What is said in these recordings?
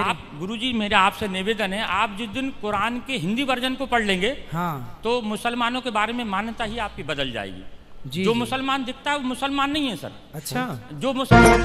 आप गुरुजी मेरा आपसे निवेदन है, आप जिस दिन कुरान के हिंदी वर्जन को पढ़ लेंगे हाँ तो मुसलमानों के बारे में मान्यता ही आपकी बदल जाएगी। जी जो जी। मुसलमान दिखता है वो मुसलमान नहीं है सर। अच्छा, जो मुसलमान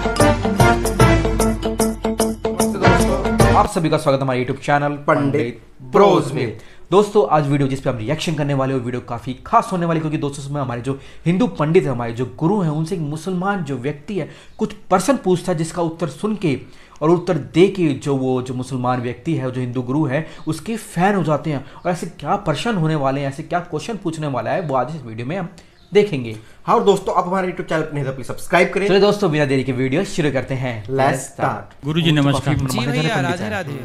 आप सभी का स्वागत है हमारे YouTube चैनल पंडित प्रोज में। दोस्तों आज वीडियो जिस पे हम रिएक्शन करने वाले हो, वीडियो काफी खास होने वाली, क्योंकि दोस्तों इसमें हमारे जो हिंदू पंडित है, हमारे जो गुरु हैं, उनसे एक मुसलमान जो व्यक्ति है कुछ प्रश्न पूछता है, जिसका उत्तर सुन के और उत्तर दे के जो मुसलमान व्यक्ति है, जो हिंदू गुरु है, उसके फैन हो जाते हैं। और ऐसे क्या प्रश्न होने वाले हैं, ऐसे क्या क्वेश्चन पूछने वाला है, वो आज इस वीडियो में हम देखेंगे। हाँ, और दोस्तों आप हमारे YouTube चैनल पर नहीं तो प्लीज सब्सक्राइब करें। चलिए दोस्तों बिना देरी के वीडियो शुरू करते हैं। Let's start. गुरुजी नमस्कार। जी भैया, राधे राधे।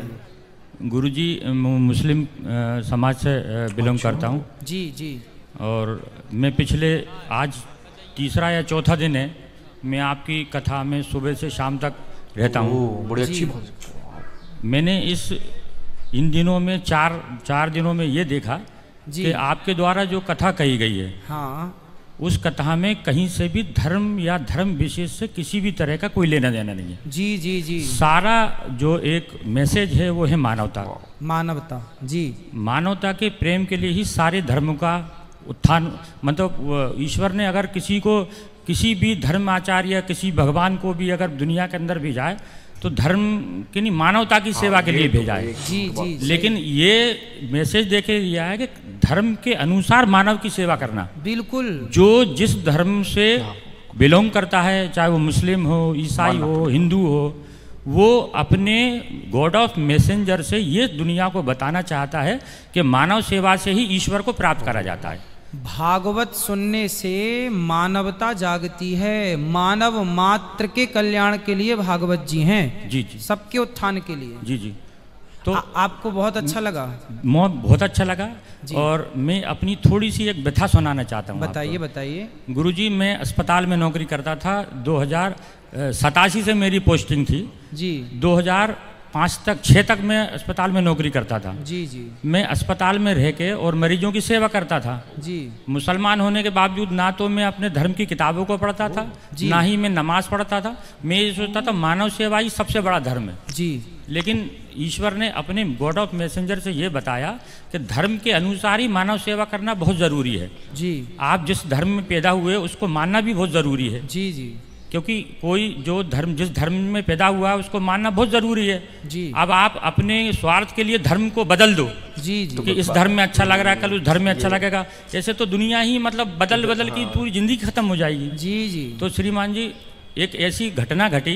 गुरुजी मुस्लिम समाज से बिलोंग करता हूँ जी जी। और मैं पिछले आज तीसरा या चौथा दिन है मैं आपकी कथा में सुबह से शाम तक रहता हूँ। बड़ी अच्छी जी। बात। मैंने इन दिनों में चार दिनों में ये देखा जी। कि आपके द्वारा जो कथा कही गई है हाँ उस कथा में कहीं से भी धर्म या धर्म विशेष से किसी भी तरह का कोई लेना देना नहीं है। जी जी जी। सारा जो एक मैसेज है वो है मानवता। मानवता जी। मानवता के प्रेम के लिए ही सारे धर्मों का उत्थान, मतलब ईश्वर ने अगर किसी भी धर्म आचार्य या किसी भगवान को भी अगर दुनिया के अंदर भेजा है तो धर्म की नहीं, मानवता की सेवा के लिए भेजा है। जी जी। लेकिन ये मैसेज देखे दिया है कि धर्म के अनुसार मानव की सेवा करना। बिल्कुल। जो जिस धर्म से बिलोंग करता है, चाहे वो मुस्लिम हो, ईसाई हो, हिंदू हो, वो अपने गॉड ऑफ मैसेंजर से ये दुनिया को बताना चाहता है कि मानव सेवा से ही ईश्वर को प्राप्त करा जाता है। भागवत सुनने से मानवता जागती है। मानव मात्र के कल्याण के लिए भागवत जी हैं। जी जी सबके उत्थान के लिए। जी जी। तो आपको बहुत अच्छा लगा? बहुत अच्छा लगा। और मैं अपनी थोड़ी सी एक व्यथा सुनाना चाहता हूँ। बताइए बताइए। गुरुजी मैं अस्पताल में नौकरी करता था। 2087 से मेरी पोस्टिंग थी जी। 2005 तक मैं अस्पताल में नौकरी करता था। जी जी। मैं अस्पताल में रह के और मरीजों की सेवा करता था। जी। मुसलमान होने के बावजूद ना तो मैं अपने धर्म की किताबों को पढ़ता था, ना ही मैं नमाज पढ़ता था। मैं ये सोचता था मानव सेवा ही सबसे बड़ा धर्म है। जी। लेकिन ईश्वर ने अपने गॉड ऑफ मैसेंजर से ये बताया कि धर्म के अनुसार ही मानव सेवा करना बहुत ज़रूरी है। जी। आप जिस धर्म में पैदा हुए उसको मानना भी बहुत ज़रूरी है। जी जी। क्योंकि कोई जो धर्म जिस धर्म में पैदा हुआ है उसको मानना बहुत ज़रूरी है। जी। अब आप अपने स्वार्थ के लिए धर्म को बदल दो जी जी। कि इस धर्म में अच्छा लग रहा है, कल उस धर्म में अच्छा लगेगा, ऐसे तो दुनिया ही मतलब बदल की पूरी ज़िंदगी खत्म हो जाएगी। जी जी। तो श्रीमान जी एक ऐसी घटना घटी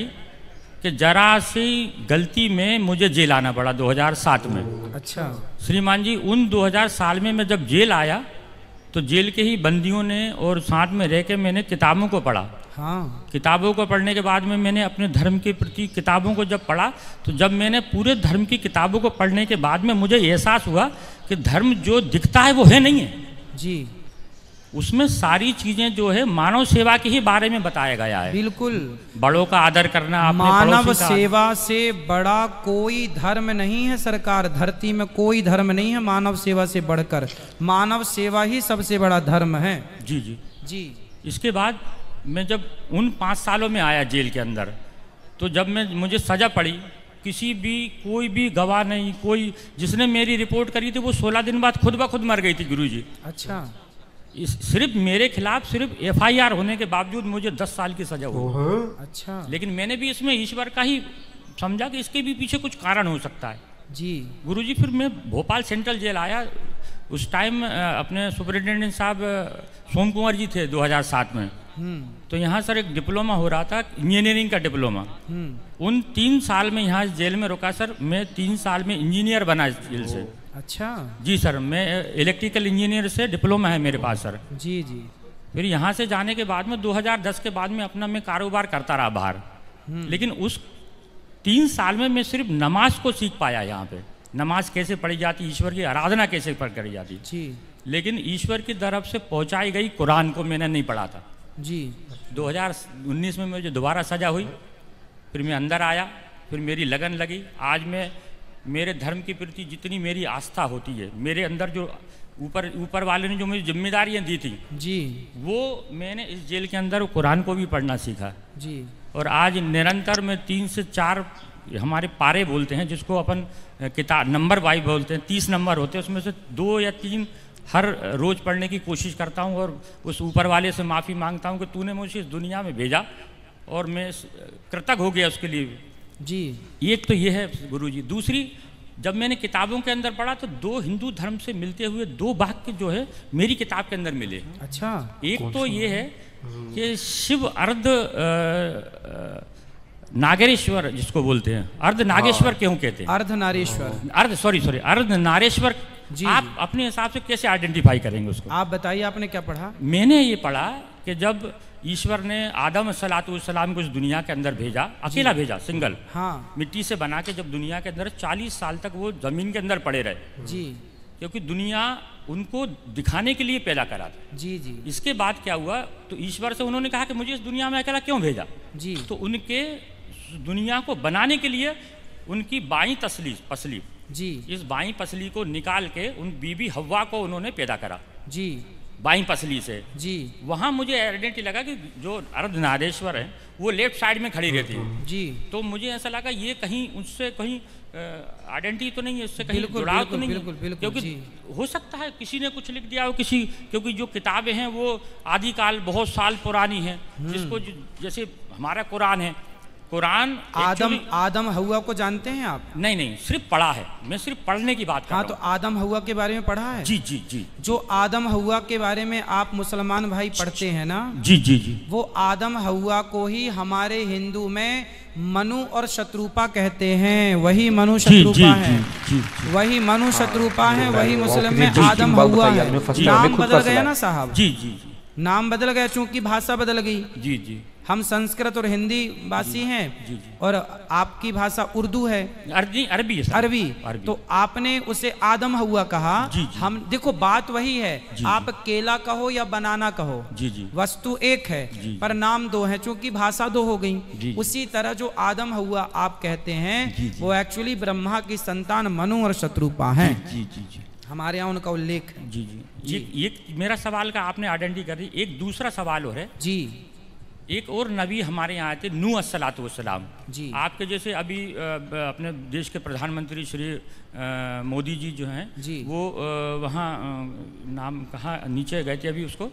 कि जरा सी गलती में मुझे जेल आना पड़ा 2007 में। अच्छा। श्रीमान जी उन 2000 साल में मैं जब जेल आया तो जेल के ही बंदियों ने और साथ में रह के मैंने किताबों को पढ़ा। हाँ। किताबों को पढ़ने के बाद में मैंने अपने धर्म के प्रति किताबों को जब पढ़ा तो जब मैंने पूरे धर्म की किताबों को पढ़ने के बाद में मुझे एहसास हुआ कि धर्म जो दिखता है वो है नहीं है। जी। उसमें सारी चीजें जो है मानव सेवा के ही बारे में बताया गया है। बिल्कुल। बड़ों का आदर करना, अपने मानव पड़ोसी का सेवा से बड़ा कोई धर्म नहीं है सरकार। धरती में कोई धर्म नहीं है मानव सेवा से बढ़कर। मानव सेवा ही सबसे बड़ा धर्म है। जी जी जी। इसके बाद मैं जब उन 5 सालों में आया जेल के अंदर, तो जब मुझे सजा पड़ी, कोई भी गवाह नहीं, कोई जिसने मेरी रिपोर्ट करी थी वो 16 दिन बाद खुद ब खुद मर गई थी गुरुजी। अच्छा। सिर्फ मेरे खिलाफ सिर्फ FIR होने के बावजूद मुझे 10 साल की सजा हुई। अच्छा। लेकिन मैंने भी इसमें ईश्वर का ही समझा कि इसके भी पीछे कुछ कारण हो सकता है। जी। गुरुजी फिर मैं भोपाल सेंट्रल जेल आया। उस टाइम अपने सुपरिटेंडेंट साहब सोम कुंवर जी थे 2007 में। तो यहाँ सर एक डिप्लोमा हो रहा था, इंजीनियरिंग का डिप्लोमा। उन 3 साल में यहाँ जेल में रुका सर। मैं 3 साल में इंजीनियर बना जेल से। अच्छा। जी सर, मैं इलेक्ट्रिकल इंजीनियर से डिप्लोमा है मेरे पास सर। जी जी। फिर यहाँ से जाने के बाद में 2010 के बाद में अपना मैं कारोबार करता रहा बाहर। लेकिन उस 3 साल में मैं सिर्फ नमाज को सीख पाया। यहाँ पे नमाज कैसे पढ़ी जाती, ईश्वर की आराधना कैसे करी जाती। जी। लेकिन ईश्वर की तरफ से पहुँचाई गई कुरान को मैंने नहीं पढ़ा था। जी। 2019 में मुझे दोबारा सजा हुई। फिर मैं अंदर आया, फिर मेरी लगन लगी। आज मैं मेरे धर्म के प्रति जितनी मेरी आस्था होती है, मेरे अंदर जो ऊपर वाले ने जो मुझे जिम्मेदारियां दी थी जी, वो मैंने इस जेल के अंदर कुरान को भी पढ़ना सीखा। जी। और आज निरंतर मैं 3 से 4 हमारे पारे बोलते हैं, जिसको अपन किताब नंबर वाइज बोलते हैं, 30 नंबर होते हैं, उसमें से 2 या 3 हर रोज़ पढ़ने की कोशिश करता हूँ और उस ऊपर वाले से माफ़ी मांगता हूँ कि तूने मुझे इस दुनिया में भेजा और मैं कृतज्ञ हो गया उसके लिए जी। एक तो ये है गुरुजी। दूसरी, जब मैंने किताबों के अंदर पढ़ा तो 2 हिंदू धर्म से मिलते हुए 2 वाक्य जो है मेरी किताब के अंदर मिले। अच्छा। एक तो ये है कि शिव अर्ध नागेश्वर जिसको बोलते हैं, अर्ध नागेश्वर क्यों कहते हैं? अर्ध नारेश्वर, अर्ध नारेश्वर जी। आप अपने हिसाब से कैसे आइडेंटिफाई करेंगे उसको? आप बताइए, आपने क्या पढ़ा? मैंने ये पढ़ा कि जब ईश्वर ने आदम सलाम को इस दुनिया के अंदर भेजा, अकेला भेजा, सिंगल, हाँ मिट्टी से बना के, जब दुनिया के अंदर 40 साल तक वो जमीन के अंदर पड़े रहे जी, क्योंकि दुनिया उनको दिखाने के लिए पैदा करा था। जी जी इसके बाद क्या हुआ, तो ईश्वर से उन्होंने कहा कि मुझे इस दुनिया में अकेला क्यों भेजा? जी। तो उनके दुनिया को बनाने के लिए उनकी बाईं पसली जी इस बाईं पसली को निकाल के उन बीबी हव्वा को उन्होंने पैदा करा जी बाईं पसली से। जी वहाँ मुझे आइडेंटिटी लगा कि जो अर्धनारेश्वर है वो लेफ्ट साइड में खड़ी रहती है जी। तो मुझे ऐसा लगा ये कहीं उससे कहीं आइडेंटिटी तो नहीं है, इससे कहीं बिल्कुल, जुड़ाव तो बिल्कुल, नहीं बिल्कुल, है, बिल्कुल, क्योंकि जी। हो सकता है किसी ने कुछ लिख दिया हो क्योंकि जो किताबें हैं वो आदिकाल बहुत साल पुरानी है, जिसको जैसे हमारा कुरान है, कुरान आदम हव्वा को जानते हैं आप? नहीं, सिर्फ पढ़ा है, मैं सिर्फ पढ़ने की बात कर रहा हाँ, तो आदम हव्वा के बारे में पढ़ा है? जी जी जी। जो आदम हव्वा के बारे में आप मुसलमान भाई पढ़ते हैं ना, जी जी जी, वो आदम हव्वा को ही हमारे हिंदू में मनु और शत्रुपा कहते हैं। वही मनु शत्रुपा है, वही मनु शत्रुपा है, वही मुस्लिम में आदम हव्वा है। नाम बदल गया ना साहब? जी जी जी, नाम बदल गया चूंकि भाषा बदल गई। जी जी, हम संस्कृत और हिंदी भाषी हैं, जी जी, और आपकी भाषा उर्दू है, अरबी है, अरबी। तो आपने उसे आदम हव्वा कहा। जी जी, हम देखो बात वही है, आप केला कहो या बनाना कहो, जी जी, वस्तु एक है जी, पर नाम 2 है, चूंकि भाषा 2 हो गई। जी, उसी तरह जो आदम हव्वा आप कहते हैं, जी, जी, वो एक्चुअली ब्रह्मा की संतान मनु और शत्रुपा हैं। जी जी जी, हमारे यहाँ उनका उल्लेख है। जी जी। ये मेरा सवाल का आपने आइडेंटिटी कर दी। एक दूसरा सवाल हो है जी। एक और नबी हमारे यहाँ आए थे, नूह अस्सलातु वस्सलाम जी। आपके जैसे अभी अपने देश के प्रधानमंत्री श्री मोदी जी जो हैं जी, वो वहाँ नाम कहाँ नीचे गए थे अभी, उसको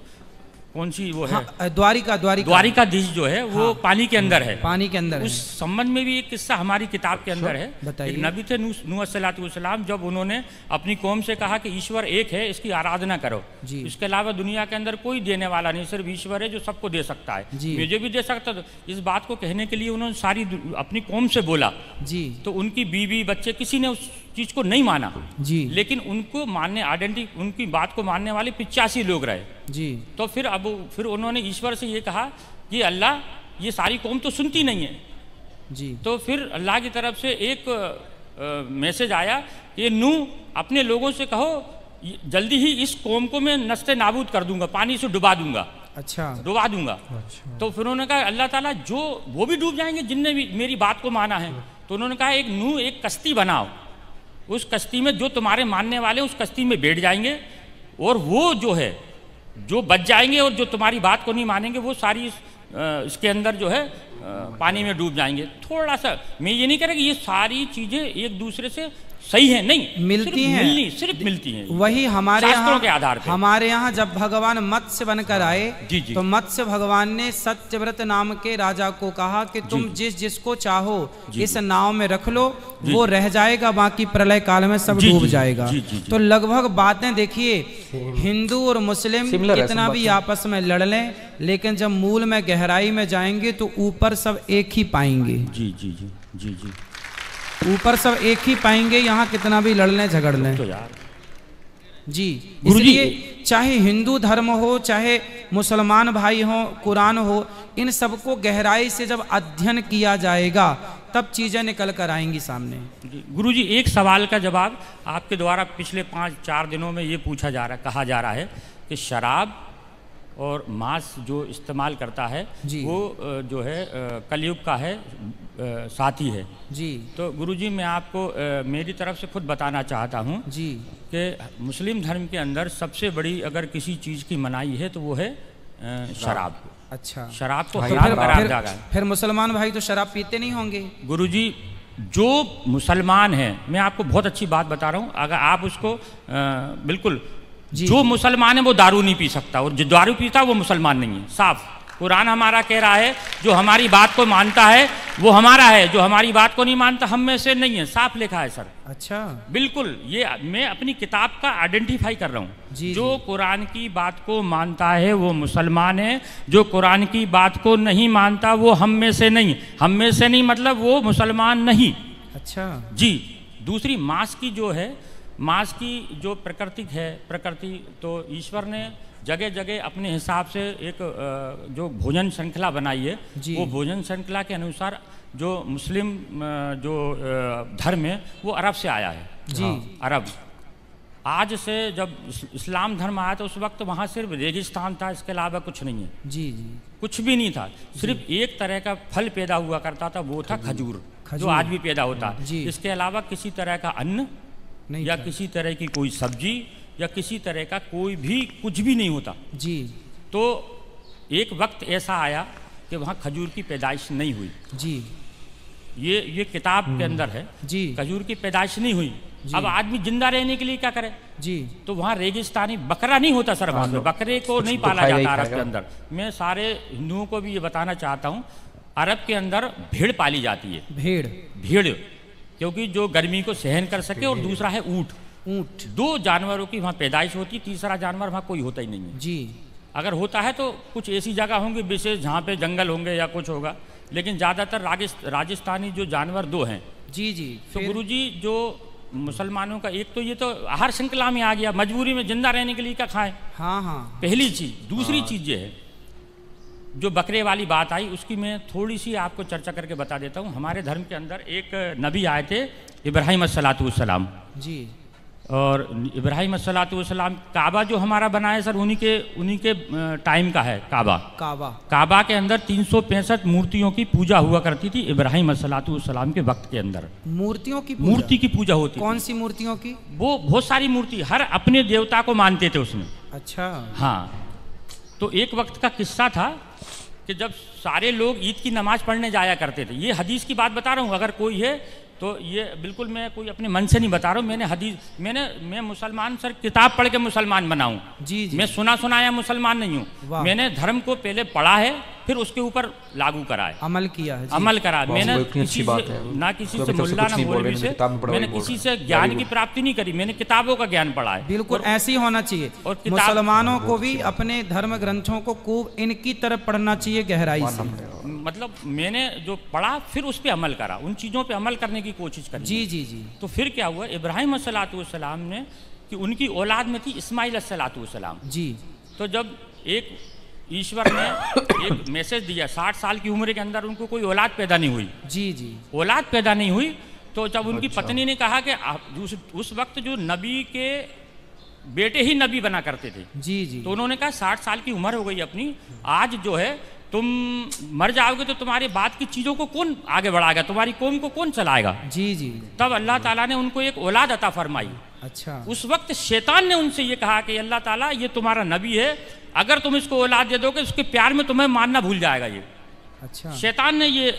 कौन सी वो है? हाँ, द्वारिकाधीश जो है वो हाँ, पानी के अंदर है, पानी के अंदर। उस संबंध में भी एक किस्सा हमारी किताब के अंदर है। बताइए। एक नबी थे नूह अस्सलातु वस्सलाम, जब उन्होंने अपनी कौम से कहा कि ईश्वर एक है, इसकी आराधना करो, इसके अलावा दुनिया के अंदर कोई देने वाला नहीं, सिर्फ ईश्वर है जो सबको दे सकता है, मुझे भी दे सकता। तो इस बात को कहने के लिए उन्होंने सारी अपनी कौम से बोला जी। तो उनकी बीवी बच्चे किसी ने उस चीज को नहीं माना जी, लेकिन उनको उनकी बात को मानने वाले 85 लोग रहे जी। तो फिर उन्होंने ईश्वर से ये कहा कि अल्लाह, ये सारी कौम तो सुनती नहीं है जी। तो फिर अल्लाह की तरफ से एक मैसेज आया कि नूह, अपने लोगों से कहो जल्दी ही इस कौम को मैं नस्ते नाबूद कर दूंगा, पानी से डुबा दूंगा। अच्छा, डुबा दूंगा। अच्छा। तो फिर उन्होंने कहा अल्लाह ताला जो वो भी डूब जाएंगे जिनने भी मेरी बात को माना है। तो उन्होंने कहा एक नूह, एक कश्ती बनाओ, उस कश्ती में जो तुम्हारे मानने वाले उस कश्ती में बैठ जाएंगे, और वो जो है जो बच जाएंगे और जो तुम्हारी बात को नहीं मानेंगे वो सारी इसके अंदर जो है पानी में डूब जाएंगे। थोड़ा सा मैं ये नहीं कह रहा कि ये सारी चीजें एक दूसरे से सही है, नहीं मिलती हैं, सिर्फ मिलती हैं। वही हमारे यहाँ के आधार पर हमारे यहाँ जब भगवान मत्स्य बनकर आए जी जी, तो मत्स्य भगवान ने सत्यव्रत नाम के राजा को कहा कि तुम जिसको चाहो इस नाव में रख लो, वो रह जाएगा, बाकी प्रलय काल में सब डूब जाएगा। तो लगभग बातें देखिए, हिंदू और मुस्लिम कितना भी आपस में लड़ लें, लेकिन जब मूल में गहराई में जाएंगे तो ऊपर सब एक ही पाएंगे। जी जी जी जी जी, ऊपर सब एक ही पाएंगे, यहाँ कितना भी लड़ लें झगड़ लें तो यार जी। इसलिए चाहे हिंदू धर्म हो, चाहे मुसलमान भाई हो, कुरान हो, इन सबको गहराई से जब अध्ययन किया जाएगा तब चीजें निकल कर आएंगी सामने। गुरुजी, एक सवाल का जवाब आपके द्वारा पिछले 5-4 दिनों में ये कहा जा रहा है कि शराब और मांस जो इस्तेमाल करता है वो जो है कलयुग का है साथी है जी। तो गुरुजी, मैं आपको मेरी तरफ से खुद बताना चाहता हूँ जी कि मुस्लिम धर्म के अंदर सबसे बड़ी अगर किसी चीज़ की मनाही है तो वो है शराब। अच्छा, शराब को हराम करार जाएगा। फिर मुसलमान भाई तो शराब पीते नहीं होंगे? गुरुजी, जो मुसलमान हैं, मैं आपको बहुत अच्छी बात बता रहा हूँ, अगर आप उसको बिल्कुल, जो मुसलमान है वो दारू नहीं पी सकता, और जो दारू पीता है वो मुसलमान नहीं है। साफ कुरान हमारा कह रहा है, जो हमारी बात को मानता है वो हमारा है, जो हमारी बात को नहीं मानता हम में से नहीं है। साफ लिखा है सर। अच्छा, बिल्कुल, ये मैं अपनी किताब का आइडेंटिफाई कर रहा हूँ। जो कुरान की बात को मानता है वो मुसलमान है, जो कुरान की बात को नहीं मानता वो हम में से नहीं। हम में से नहीं मतलब वो मुसलमान नहीं। अच्छा जी। दूसरी मांस की जो है, मांस की जो प्रकृति है, प्रकृति तो ईश्वर ने जगह जगह अपने हिसाब से एक जो भोजन श्रृंखला बनाई है, वो भोजन श्रृंखला के अनुसार जो मुस्लिम जो धर्म है वो अरब से आया है। जी। अरब आज से जब इस्लाम धर्म आया तो उस वक्त वहाँ सिर्फ रेगिस्तान था, इसके अलावा कुछ नहीं है। जी जी, कुछ भी नहीं था। सिर्फ एक तरह का फल पैदा हुआ करता था, वो था खजूर, जो आज भी पैदा होता है। इसके अलावा किसी तरह का अन्न या किसी तरह की कोई सब्जी या किसी तरह का कोई भी कुछ भी नहीं होता। जी। तो एक वक्त ऐसा आया कि वहाँ खजूर की पैदाइश नहीं हुई। जी। ये किताब के अंदर है। जी। खजूर की पैदाइश नहीं हुई। अब आदमी जिंदा रहने के लिए क्या करे? जी। तो वहाँ रेगिस्तानी बकरा नहीं होता सर, वहाँ पे बकरे को नहीं पाला जाता अरब के अंदर। मैं सारे हिंदुओं को भी ये बताना चाहता हूँ, अरब के अंदर भेड़ पाली जाती है। भेड़ क्योंकि जो गर्मी को सहन कर सके, और दूसरा है ऊँट। दो जानवरों की वहाँ पैदाइश होती, तीसरा जानवर वहाँ कोई होता ही नहीं है। जी। अगर होता है तो कुछ ऐसी जगह होंगी विशेष जहाँ पे जंगल होंगे या कुछ होगा, लेकिन ज़्यादातर राजस्थानी जो जानवर दो हैं। जी जी। तो गुरुजी जो मुसलमानों का, एक तो ये तो आहार श्रृंखला में आ गया, मजबूरी में जिंदा रहने के लिए क्या खाएं। हाँ हाँ, पहली चीज़। दूसरी चीज़ ये है, जो बकरे वाली बात आई उसकी मैं थोड़ी सी आपको चर्चा करके बता देता हूँ। हमारे धर्म के अंदर एक नबी आए थे, इब्राहिम अस्सलातुवस्सलाम। जी। और इब्राहिम अस्सलातुवस्सलाम, काबा जो हमारा बना है सर उन्हीं के टाइम का है। काबा के अंदर 365 मूर्तियों की पूजा हुआ करती थी इब्राहिम अस्सलातुवस्सलाम के वक्त के अंदर। मूर्ति की पूजा होती। कौन सी मूर्तियों की? वो बहुत सारी मूर्ति, हर अपने देवता को मानते थे उसमें। अच्छा। हाँ। तो एक वक्त का किस्सा था कि जब सारे लोग ईद की नमाज पढ़ने जाया करते थे। ये हदीस की बात बता रहा हूँ, अगर कोई है तो ये बिल्कुल मैं कोई अपने मन से नहीं बता रहा हूँ। मैं मुसलमान सर, किताब पढ़ के मुसलमान बना हूँ। जी जी। मैं सुनाया मुसलमान नहीं हूँ। मैंने धर्म को पहले पढ़ा है, फिर उसके ऊपर लागू करा है, अमल किया है। अमल करा। मैंने किसी से ना किसी से मुल्ला ना मौलवी से मैंने किसी से ज्ञान की प्राप्ति नहीं करी, मैंने किताबों का ज्ञान पढ़ा है। बिल्कुल ऐसे ही होना चाहिए। और मुसलमानों को भी अपने धर्म ग्रंथों को खूब इनकी तरफ पढ़ना चाहिए, गहराई से। मतलब मैंने जो पढ़ा फिर उस पर अमल करा, उन चीज़ों पे अमल करने की कोशिश करी। जी जी जी। तो फिर क्या हुआ, इब्राहिम अस्सलातुवस्सलाम ने, कि उनकी औलाद में थी इस्माइल अस्सलातुवस्सलाम। जी। तो जब एक ईश्वर ने एक मैसेज दिया, 60 साल की उम्र के अंदर उनको कोई औलाद पैदा नहीं हुई। जी जी। औलाद पैदा नहीं हुई, तो जब उनकी पत्नी ने कहा कि उस वक्त जो नबी के बेटे ही नबी बना करते थे। जी जी। तो उन्होंने कहा 60 साल की उम्र हो गई अपनी, आज जो है तुम मर जाओगे तो तुम्हारे बाद की चीज़ों को कौन आगे बढ़ाएगा, तुम्हारी कौम को कौन चलाएगा। जी जी। तब अल्लाह ताला ने उनको एक औलाद अता फरमाई। अच्छा। उस वक्त शैतान ने उनसे ये कहा कि अल्लाह ताला ये तुम्हारा नबी है, अगर तुम इसको औलाद दे दोगे उसके प्यार में तुम्हें मानना भूल जाएगा ये। अच्छा। शैतान ने ये,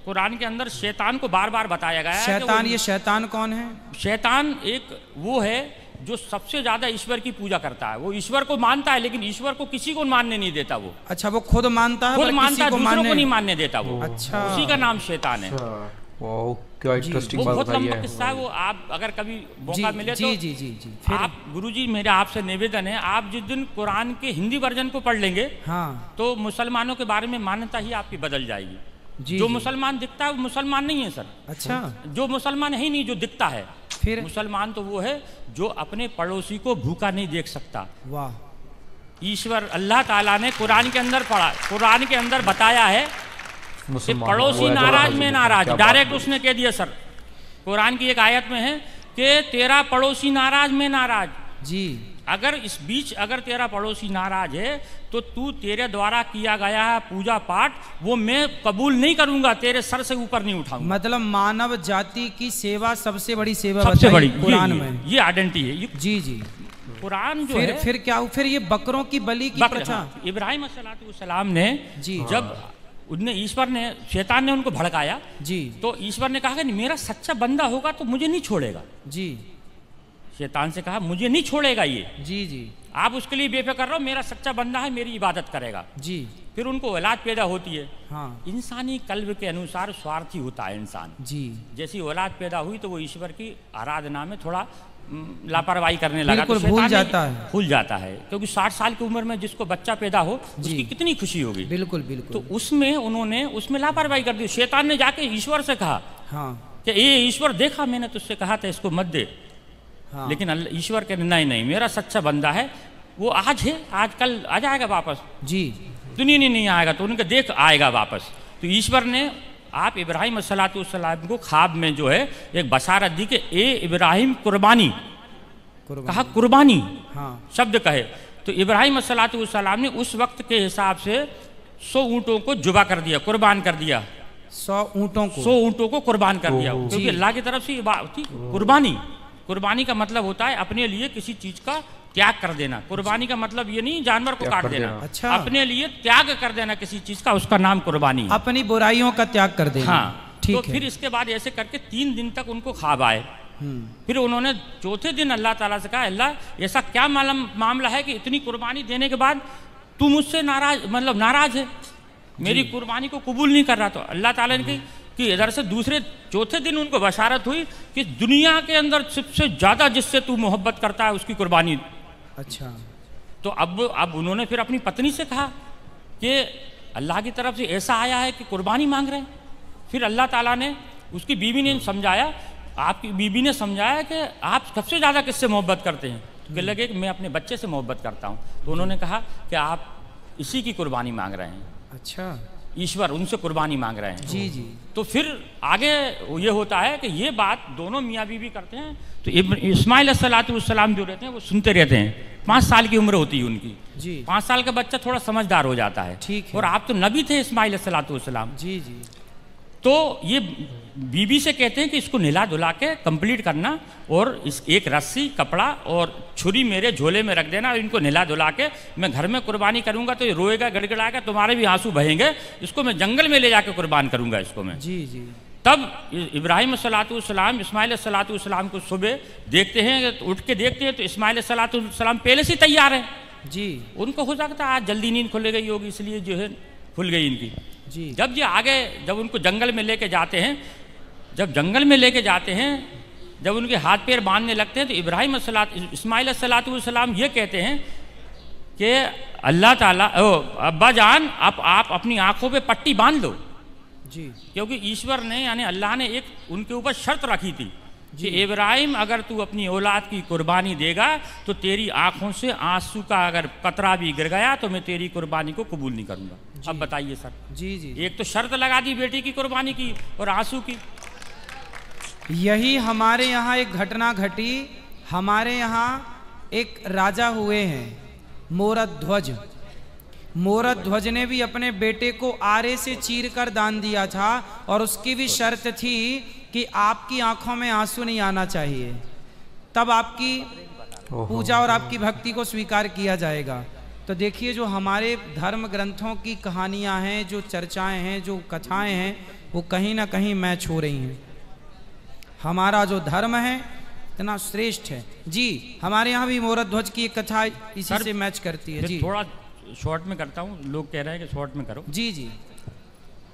कुरान के अंदर शैतान को बार बार बताया गया है। शैतान, ये शैतान कौन है? शैतान एक वो है जो सबसे ज्यादा ईश्वर की पूजा करता है। वो ईश्वर को मानता है लेकिन ईश्वर को किसी को मानने नहीं देता वो। अच्छा, वो खुद मानता है, खुद मानता है, दूसरों को नहीं मानने देता वो। अच्छा। उसी का नाम शैतान है। क्या इंटरेस्टिंग बात बहुत लंबा किस्सा है वो। आप अगर कभी मौका मिले तो जी जी जी आप, गुरुजी मेरा आपसे निवेदन है, आप जिस दिन कुरान के हिंदी वर्जन को पढ़ लेंगे, हाँ, तो मुसलमानों के बारे में मान्यता ही आपकी बदल जाएगी। जी, जो मुसलमान दिखता है वो मुसलमान नहीं है सर। अच्छा। जो मुसलमान है ही नहीं, जो दिखता है। फिर मुसलमान तो वो है जो अपने पड़ोसी को भूखा नहीं देख सकता। वाह। ईश्वर अल्लाह ताला ने कुरान के अंदर पढ़ा, कुरान के अंदर बताया है कि पड़ोसी नाराज में नाराज, डायरेक्ट उसने कह दिया सर। कुरान की एक आयत में है कि तेरा पड़ोसी नाराज में नाराज। जी। अगर इस बीच अगर तेरा पड़ोसी नाराज है तो तू, तेरे द्वारा किया गया है पूजा पाठ वो मैं कबूल नहीं करूंगा, तेरे सर से ऊपर नहीं उठाऊंगा। मतलब मानव जाति की सेवा सबसे बड़ी सेवा, सबसे बड़ी कुरान में ये आइडेंटिटी है। जी जी। कुरान जो है फिर क्या, फिर ये बकरों की बलि की प्रथा। इब्राहिम अस्सलातुवस्सलाम ने जी जब उनने ईश्वर ने, शैतान ने उनको भड़काया जी। तो ईश्वर ने कहा कि मेरा सच्चा बंदा होगा तो मुझे नहीं छोड़ेगा। जी। शैतान से कहा मुझे नहीं छोड़ेगा ये। जी जी। आप उसके लिए बेफिक्र रहो, मेरा सच्चा बंदा है, मेरी इबादत करेगा। जी। फिर उनको औलाद पैदा होती है। हाँ। इंसानी कल्ब के अनुसार स्वार्थी होता है इंसान। जी। जैसी औलाद पैदा हुई तो वो ईश्वर की आराधना में थोड़ा लापरवाही करने लगा, बिल्कुल भूल जाता है क्योंकि 60 साल की उम्र में जिसको बच्चा पैदा हो उसकी कितनी खुशी होगी। बिल्कुल बिल्कुल। तो उसमें लापरवाही कर दी। शैतान ने जाके ईश्वर से कहा हाँ कि ये ईश्वर देखा मैंने तुझसे कहा था इसको मत दे। हाँ। लेकिन ईश्वर के नहीं मेरा सच्चा बंदा है, वो आज है, आज कल आ जाएगा वापस। जी। दुनिया नहीं आएगा तो उनके देख आएगा वापस। तो ईश्वर ने आप इब्राहिम अस्सलाम को ख्वाब में जो है एक बशारत दी कि ए इब्राहिम कुर्बानी कहा, कुर्बानी हाँ। शब्द कहे तो इब्राहिम अस्सलाम ने उस वक्त के हिसाब से 100 ऊँटों को जुबा कर दिया, कुर्बान कर दिया। 100 ऊँटों को कुर्बान कर दिया, क्योंकि अल्लाह की तरफ से कुर्बानी का मतलब होता है अपने लिए किसी चीज का त्याग कर देना। कुर्बानी का मतलब ये नहीं जानवर को काट देना। अच्छा। तो अपने लिए त्याग कर देना किसी चीज का, उसका नाम कुर्बानी है। अपनी बुराइयों का त्याग कर देना। हाँ। ठीक तो फिर इसके बाद ऐसे करके 3 दिन तक उनको ख्वाब आए। फिर उन्होंने चौथे दिन अल्लाह ताला से कहा, अल्लाह ऐसा क्या मामला है कि इतनी कुर्बानी देने के बाद तू मुझसे नाराज है, मेरी कुर्बानी को कबूल नहीं कर रहा। तो अल्लाह ताला ने कि इधर से दूसरे चौथे दिन उनको बशारत हुई कि दुनिया के अंदर सबसे ज्यादा जिससे तू मोहब्बत करता है उसकी कुर्बानी। अच्छा। तो अब उन्होंने फिर अपनी पत्नी से कहा कि अल्लाह की तरफ से ऐसा आया है कि कुर्बानी मांग रहे हैं। फिर अल्लाह ताला ने उसकी बीवी ने समझाया, आपकी बीवी ने समझाया कि आप सबसे ज़्यादा किससे मोहब्बत करते हैं। तो कहने लगे कि मैं अपने बच्चे से मोहब्बत करता हूँ। तो उन्होंने कहा कि आप इसी की कुर्बानी मांग रहे हैं। अच्छा। ईश्वर उनसे कुर्बानी मांग रहे हैं। जी जी। तो फिर आगे ये होता है कि ये बात दोनों मियाँ बीवी करते हैं। तो इस्माइल अलैहिस्सलाम जो रहते हैं वो सुनते रहते हैं। 5 साल की उम्र होती है उनकी। जी। 5 साल का बच्चा थोड़ा समझदार हो जाता है। ठीक है। और आप तो नबी थे इस्माइल अलैहिस्सलाम। जी जी। तो ये बीबी से कहते हैं कि इसको नहला धुला के कंप्लीट करना और इस एक रस्सी कपड़ा और छुरी मेरे झोले में रख देना और इनको नहला धुला के मैं घर में कुर्बानी करूंगा तो ये रोएगा, गड़गड़ाएगा, तुम्हारे भी आंसू बहेंगे, इसको मैं जंगल में ले जाकर कुर्बान करूंगा इसको मैं। जी जी। तब इब्राहिम अस्सलाम इस्माइल अस्सलाम को सुबह देखते हैं, उठ के देखते हैं तो इस्माइल अस्सलाम पहले से तैयार है। जी। उनको हो सकता है आज जल्दी नींद खुल गई होगी इसलिए जो है खुल गई इनकी। जी। जब उनको जंगल में लेके जाते हैं, जब उनके हाथ पैर बांधने लगते हैं तो इस्माइल अस्सलाम ये कहते हैं कि अल्लाह ताला अब्बा जान आप अपनी आंखों पे पट्टी बांध लो। जी। क्योंकि ईश्वर ने यानी अल्लाह ने एक उनके ऊपर शर्त रखी थी कि इब्राहिम अगर तू अपनी औलाद की कुर्बानी देगा तो तेरी आंखों से आंसू का अगर कतरा भी गिर गया तो मैं तेरी कुर्बानी को कबूल नहीं करूंगा। अब बताइए सर। जी जी। एक तो शर्त लगा दी बेटी की कुर्बानी की और आंसू की। यही हमारे यहाँ एक घटना घटी। हमारे यहाँ एक राजा हुए हैं मोरद ध्वज ने भी अपने बेटे को आरे से चीर कर दान दिया था और उसकी भी शर्त थी कि आपकी आंखों में आंसू नहीं आना चाहिए, तब आपकी पूजा और आपकी भक्ति को स्वीकार किया जाएगा। तो देखिए जो हमारे धर्म ग्रंथों की कहानियां हैं, जो चर्चाएं हैं, जो कथाएं हैं, वो कहीं ना कहीं मैच हो रही हैं। हमारा जो धर्म है इतना श्रेष्ठ है। जी। हमारे यहाँ भी मोरद ध्वज की एक कथा इसी से मैच करती है। जी। थोड़ा शॉर्ट में करता हूँ, लोग कह रहे हैं कि शॉर्ट में करो। जी जी।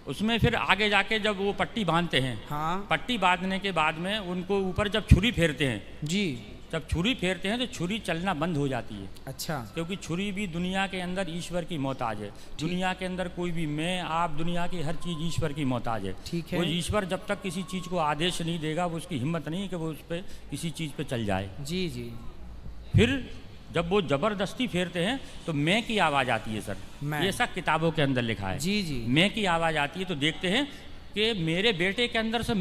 उसमें फिर आगे जाके जब वो पट्टी बांधते हैं, हाँ, पट्टी बांधने के बाद में उनको ऊपर जब छुरी फेरते हैं, जी, जब छुरी फेरते हैं तो छुरी चलना बंद हो जाती है। अच्छा। क्योंकि छुरी भी दुनिया के अंदर ईश्वर की मोहताज है। दुनिया के अंदर कोई भी मैं आप दुनिया की हर चीज़ ईश्वर की मोहताज है। ठीक है। वो ईश्वर जब तक किसी चीज़ को आदेश नहीं देगा वो उसकी हिम्मत नहीं है कि वो उस पर किसी चीज़ पे चल जाए। जी जी। फिर जब वो जबरदस्ती फेरते हैं तो मैं की आवाज़ आती है सर। ये सब किताबों के अंदर लिखा है। जी जी। मैं की आवाज़ आती है तो देखते हैं कि मेरे बेटे के अंदर से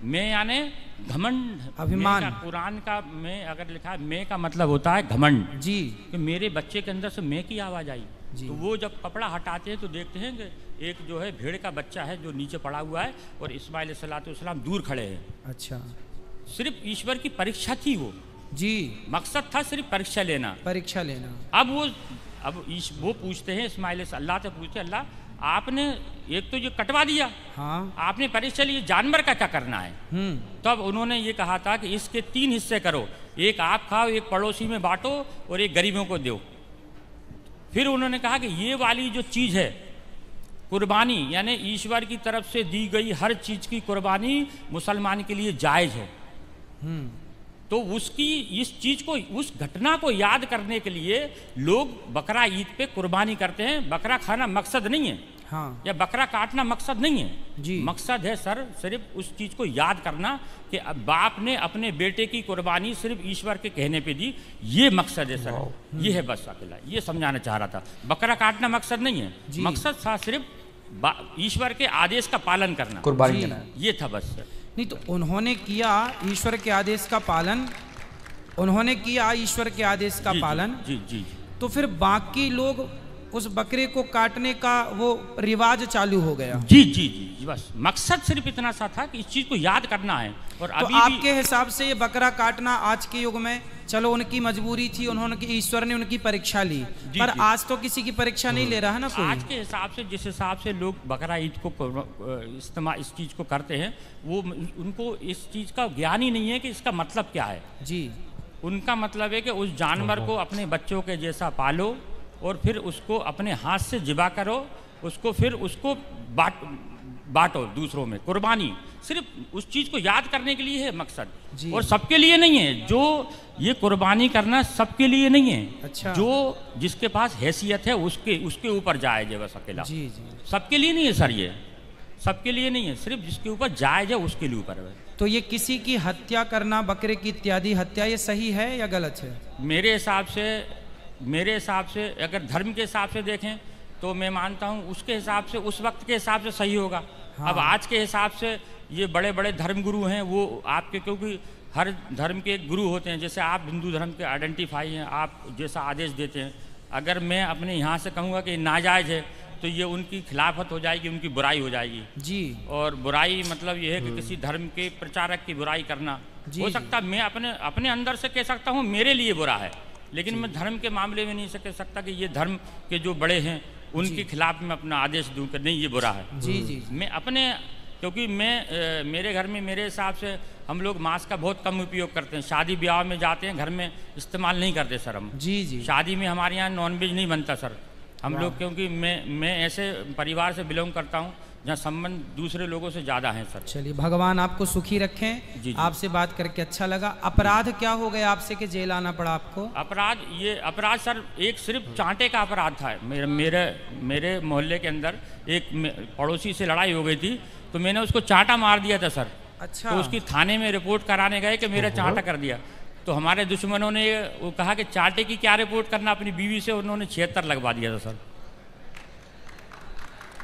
मैं यानी घमंड, अभिमान। कुरान का मैं अगर लिखा है मैं का मतलब होता है घमंड। जी। कि मेरे बच्चे के अंदर से मैं की आवाज़ आई। तो वो जब कपड़ा हटाते हैं तो देखते हैं कि एक जो है भेड़ का बच्चा है जो नीचे पड़ा हुआ है और इस्माइल अलैहिस्सलाम दूर खड़े हैं। अच्छा। सिर्फ ईश्वर की परीक्षा थी वो। जी। मकसद था सिर्फ परीक्षा लेना। अब वो पूछते हैं इस्माइल, अल्लाह से पूछते, अल्लाह आपने एक तो ये कटवा दिया, हाँ, आपने पहले चलिए जानवर का क्या करना है। तब उन्होंने ये कहा था कि इसके 3 हिस्से करो, एक आप खाओ, एक पड़ोसी में बांटो और एक गरीबों को दो। फिर उन्होंने कहा कि ये वाली जो चीज़ है कुर्बानी, यानी ईश्वर की तरफ से दी गई हर चीज़ की कुर्बानी मुसलमान के लिए जायज़ है। तो उसकी इस चीज़ को, उस घटना को याद करने के लिए लोग बकरा ईद पे कुर्बानी करते हैं। बकरा खाना मकसद नहीं है, हाँ, या बकरा काटना मकसद नहीं है जी। मकसद है सर सिर्फ उस चीज़ को याद करना कि बाप ने अपने बेटे की कुर्बानी सिर्फ ईश्वर के कहने पे दी, ये मकसद है सर। ये है बस अकेला, ये समझाना चाह रहा था। बकरा काटना मकसद नहीं है, मकसद था सिर्फ ईश्वर के आदेश का पालन करना, कुर्बानी देना, ये था बस सर। नहीं तो उन्होंने किया ईश्वर के आदेश का पालन, उन्होंने किया ईश्वर के आदेश का पालन। जी जी जी। तो फिर बाकी लोग उस बकरे को काटने का वो रिवाज चालू हो गया। जी जी जी, बस मकसद सिर्फ इतना सा था कि इस चीज को याद करना है। और तो अभी आपके हिसाब से ये बकरा काटना आज के युग में, चलो उनकी मजबूरी थी, उन्होंने ईश्वर ने उनकी परीक्षा ली, पर आज तो किसी की परीक्षा नहीं ले रहा है ना कोई। आज के हिसाब से, जिस हिसाब से लोग बकरा ईद को इस्तेमाल इस चीज को करते हैं, वो उनको इस चीज का ज्ञान ही नहीं है कि इसका मतलब क्या है जी। उनका मतलब है कि उस जानवर को अपने बच्चों के जैसा पालो और फिर उसको अपने हाथ से जिबा करो, उसको फिर उसको बांटो दूसरों में। कुर्बानी सिर्फ उस चीज़ को याद करने के लिए है मकसद, और सबके लिए नहीं है। जो ये कुर्बानी करना सबके लिए नहीं है। अच्छा। जो जिसके पास हैसियत है उसके ऊपर जायज है बस अकेला। जी जी। सबके लिए नहीं है सर, ये सबके लिए नहीं है, सिर्फ जिसके ऊपर जायज है उसके लिए ऊपर है। तो ये किसी की हत्या करना, बकरे की इत्यादि हत्या, ये सही है या गलत है? मेरे हिसाब से अगर धर्म के हिसाब से देखें तो मैं मानता हूँ उसके हिसाब से, उस वक्त के हिसाब से सही होगा। हाँ। अब आज के हिसाब से ये बड़े बड़े धर्म गुरु हैं, वो आपके, क्योंकि हर धर्म के एक गुरु होते हैं। जैसे आप हिंदू धर्म के आइडेंटिफाई हैं, आप जैसा आदेश देते हैं, अगर मैं अपने यहाँ से कहूँगा कि नाजायज़ है तो ये उनकी खिलाफत हो जाएगी, उनकी बुराई हो जाएगी जी। और बुराई मतलब ये है कि किसी धर्म के प्रचारक की बुराई करना। हो सकता मैं अपने अंदर से कह सकता हूँ मेरे लिए बुरा है, लेकिन मैं धर्म के मामले में नहीं कह सकता कि ये धर्म के जो बड़े हैं उनके खिलाफ मैं अपना आदेश दूं कि नहीं ये बुरा है। जी जी। मैं अपने, क्योंकि मेरे घर में मेरे हिसाब से हम लोग मांस का बहुत कम उपयोग करते हैं। शादी ब्याह में जाते हैं, घर में इस्तेमाल नहीं करते सर हम। जी जी। शादी में हमारे यहाँ नॉनवेज नहीं बनता सर हम लोग, क्योंकि मैं ऐसे परिवार से बिलोंग करता हूँ जहाँ संबंध दूसरे लोगों से ज़्यादा हैं सर। चलिए, भगवान आपको सुखी रखें। जी। आपसे बात करके अच्छा लगा। अपराध क्या हो गया आपसे कि जेल आना पड़ा आपको? अपराध सर एक सिर्फ चांटे का अपराध था। मेरे मोहल्ले के अंदर एक पड़ोसी से लड़ाई हो गई थी, तो मैंने उसको चांटा मार दिया था सर। अच्छा। तो उसकी थाने में रिपोर्ट कराने गए कि मेरा चांटा कर दिया। तो हमारे दुश्मनों ने वो कहा कि चांटे की क्या रिपोर्ट करना, अपनी बीवी से उन्होंने 76 लगवा दिया था सर।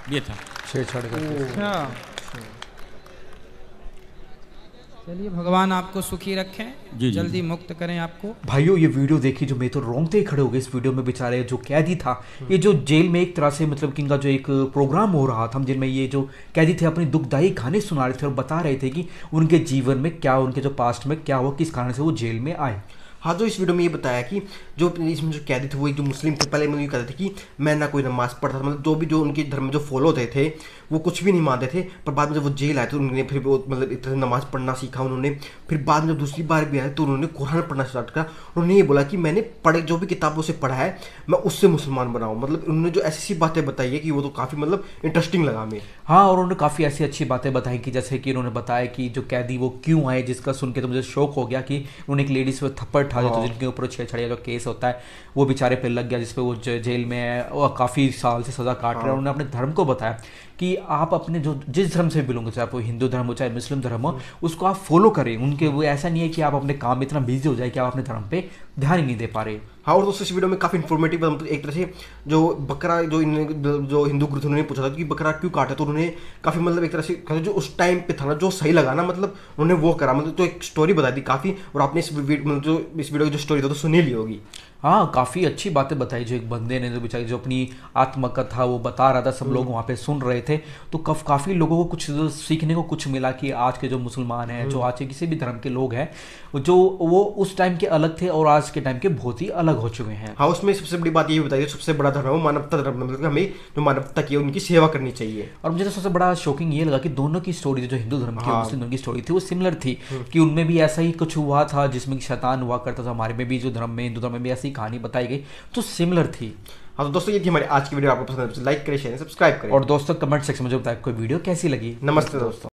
ये था छेड़छाड़ करके। चलिए, भगवान आपको सुखी रखें, जी जल्दी मुक्त करें आपको। भाइयों, ये वीडियो देखी जो मैं तो रोंगटे खड़े हो गए इस वीडियो में। बेचारे जो कैदी था, ये जो जेल में एक तरह से मतलब कि इनका जो एक प्रोग्राम हो रहा था जिनमें ये जो कैदी थे अपनी दुखदायी कहानी सुना रहे थे और बता रहे थे कि उनके जीवन में क्या, उनके जो पास्ट में क्या हुआ, किस कारण से वो जेल में आए। हाँ, जो इस वीडियो में ये बताया कि जो इसमें जो कैदी थे वो एक जो मुस्लिम थे, पहले मतलब ये कहते थे कि मैं ना कोई नमाज पढ़ता था, मतलब जो उनके धर्म में जो फॉलो होते थे वो कुछ भी नहीं मानते थे। पर बाद में जब वो जेल आए तो उन्होंने फिर वो मतलब एक तरह से नमाज पढ़ना सीखा उन्होंने। फिर बाद में जब दूसरी बार भी आए तो उन्होंने कुरान पढ़ना स्टार्ट करा। उन्होंने ये बोला कि मैंने जो भी किताबों से पढ़ा है मैं उससे मुसलमान बनाऊँ। मतलब उन्होंने जो ऐसी बातें बताई है कि वो तो काफ़ी मतलब इंटरेस्टिंग लगा हमें। हाँ, और उन्होंने काफ़ी ऐसी अच्छी बातें बताई कि जैसे कि उन्होंने बताया कि जो कैदी वो क्यों आए, जिसका सुन के तो मुझे शौक हो गया कि उन्होंने एक लेडीज पे थप्पड़ ठा दिया, तो जिनके ऊपर छेड़छाड़ी का जो केस होता है वो बेचारे पे लग गया, जिसपे वो जेल में काफ़ी साल से सज़ा काट रहे हैं। उन्होंने अपने धर्म को बताया कि आप अपने जो जिस धर्म से बिलोंग, चाहे वो हिंदू धर्म हो चाहे मुस्लिम धर्म हो, उसको आप फॉलो करें। उनके वो ऐसा नहीं है कि आप अपने काम में इतना बिजी हो जाए कि आप अपने धर्म पे ध्यान ही नहीं दे पा रहे। हाँ, और दोस्तों इस वीडियो में काफ़ी इन्फॉर्मेटिव, मतलब एक तरह से जो बकरा जो हिंदू गुरु थे उन्होंने पूछा था कि बकरा क्यों काटा, तो उन्होंने काफ़ी मतलब एक तरह से जो उस टाइम पे था ना, जो सही लगा ना, मतलब उन्होंने वो करा। मतलब तो एक स्टोरी बता दी काफ़ी, और आपने इस वीडियो की जो स्टोरी था तो सुनी ली होगी। हाँ, काफ़ी अच्छी बातें बताई। जो एक बंदे ने जो बेचारी जो अपनी आत्मकथा वो बता रहा था, सब लोग वहाँ पे सुन रहे थे, तो काफ़ी लोगों को कुछ सीखने को कुछ मिला कि आज के जो मुसलमान हैं, जो आज के किसी भी धर्म के लोग हैं, जो वो उस टाइम के अलग थे और आज के टाइम के बहुत ही अलग हो चुके हैं। हाँ, उसमें सबसे बड़ी बात ये बताई है, सबसे बड़ा धर्म है वो मानवता धर्म, मतलब हमें जो मानवता की उनकी सेवा करनी चाहिए। और मुझे तो सबसे बड़ा शॉकिंग ये लगा कि दोनों की स्टोरी, जो हिंदू धर्म की और मुस्लिम धर्म की स्टोरी थी, वो सिमिलर थी कि उनमें भी ऐसा ही कुछ हुआ था जिसमें शैतान हुआ करता था। हमारे में भी जो धर्म में, हिंदू धर्म में भी ऐसी कहानी बताई गई, तो सिमिलर थी। हाँ, तो दोस्तों ये थी हमारी आज की वीडियो। आपको पसंद है तो लाइक करें, शेयर, सब्सक्राइब करें। और दोस्तों कमेंट सेक्शन में जो बताया कोई वीडियो कैसी लगी। नमस्ते दोस्तों।